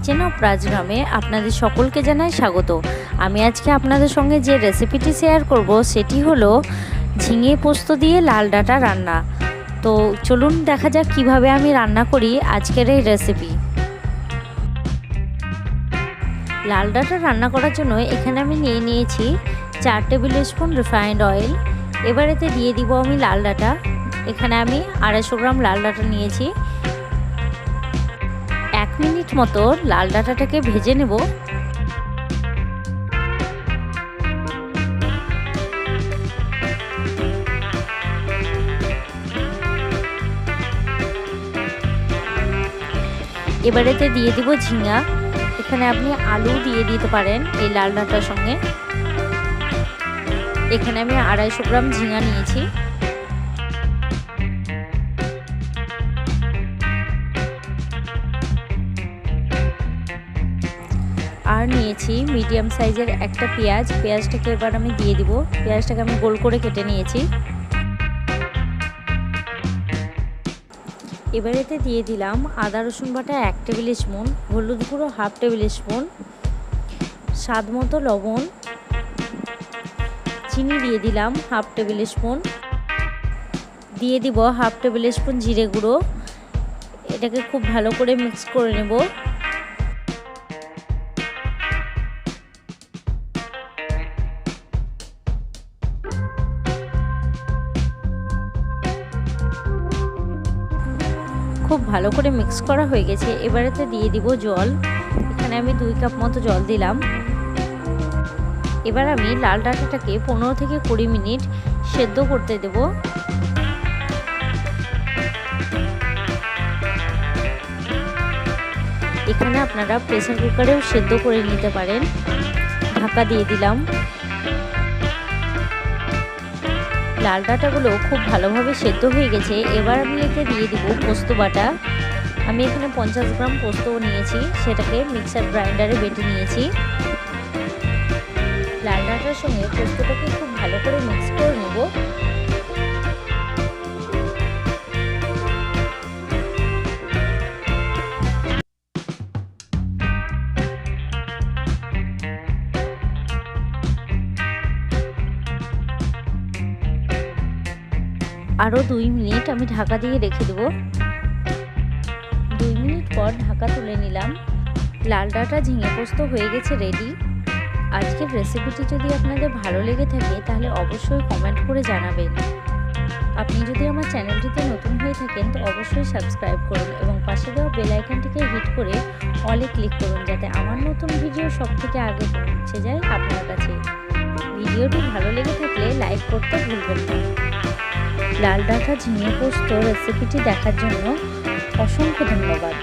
Kitchen of রাজগ্রামে আপনাদের সকলকে জানাই স্বাগত। আমি আজকে আপনাদের সঙ্গে যে রেসিপিটি শেয়ার করব সেটি হলো ঝিঙে পোস্ত দিয়ে লাল ডাঁটা রান্না। তো চলুন দেখা যাক কিভাবে আমি রান্না করি আজকের এই রেসিপি। লাল ডাঁটা রান্না করার জন্য এখানে আমি নিয়ে নিয়েছি 4 টেবিল স্পুন রিফাইন্ড অয়েল। এবার এতে দিয়ে দিব আমি লাল ডাঁটা। এখানে আমি 250 গ্রাম লাল ডাঁটা নিয়েছি। 1 মিনিট মতো লাল ডাঁটাটাকে ভেজে নেব। এবারেতে দিয়ে দিব ঝিঙা। এখানে আপনি আলু দিয়ে দিতে পারেন এই লাল ডাঁটার সঙ্গে। এখানে আমি 250 গ্রাম ঝিঙা নিয়েছি। আর নিয়েছি মিডিয়াম সাইজের একটা পেঁয়াজ। পেঁয়াজটাকে এবার আমি দিয়ে দিব। পেঁয়াজটাকে আমি গোল করে কেটে নিয়েছি। এবার এতে দিয়ে দিলাম আদা রসুন বাটা 1 টেবিল স্পুন, হলুদ গুঁড়ো 1/2 টেবিল স্পুন, স্বাদ মতো লবণ, চিনি দিয়ে দিলাম 1/2 টেবিল স্পুন, দিয়ে দিব 1/2 টেবিল স্পুন জিরে গুঁড়ো। এটাকে খুব ভালো করে মিক্স করে নেব। খুব ভালো করে মিক্স করা হয়ে গেছে। এবারেতে দিয়ে দিব জল। এখানে আমি 2 কাপ মতো জল দিলাম। এবার আমি লাল ডাঁটাটাকে 15 থেকে 20 মিনিট সেদ্ধ করতে দেব। এখানে আপনারা প্রেসার কুকারেও সেদ্ধ করে নিতে পারেন। ঢাকা দিয়ে দিলাম। লাল ডাঁটাগুলো খুব ভালোভাবে সেদ্ধ হয়ে গেছে। এবার আমি এতে দিয়ে দিব পোস্ত বাটা। আমি এখানে 50 গ্রাম পোস্ত নিয়েছি, সেটাকে মিক্সার গ্রাইন্ডারে বেটে নিয়েছি। লাল ডাঁটার সঙ্গে পোস্তটাকে খুব ভালো করে মিক্স করে নেব। আরও 2 মিনিট আমি ঢাকা দিয়ে রেখে দেব। 2 মিনিট পর ঢাকা তুলে নিলাম। লাল ডাঁটা ঝিঙে পোস্ত হয়ে গেছে রেডি। আজকের রেসিপিটি যদি আপনাদের ভালো লেগে থাকে তাহলে অবশ্যই কমেন্ট করে জানাবেন। আপনি যদি আমার চ্যানেলটিতে নতুন হয়ে থাকেন তো অবশ্যই সাবস্ক্রাইব করুন এবং পাশে দেওয়া বেল আইকনটিকে হিট করে অলে ক্লিক করুন, যাতে আমার নতুন ভিডিও সবথেকে আগে পৌঁছে যায় আপনার কাছে। ভিডিওটি ভালো লেগে থাকলে লাইক করতে ভুলবেন না। লাল ডাঁটা ঝিঙে পোস্ত রেসিপিটি দেখার জন্য অসংখ্য ধন্যবাদ।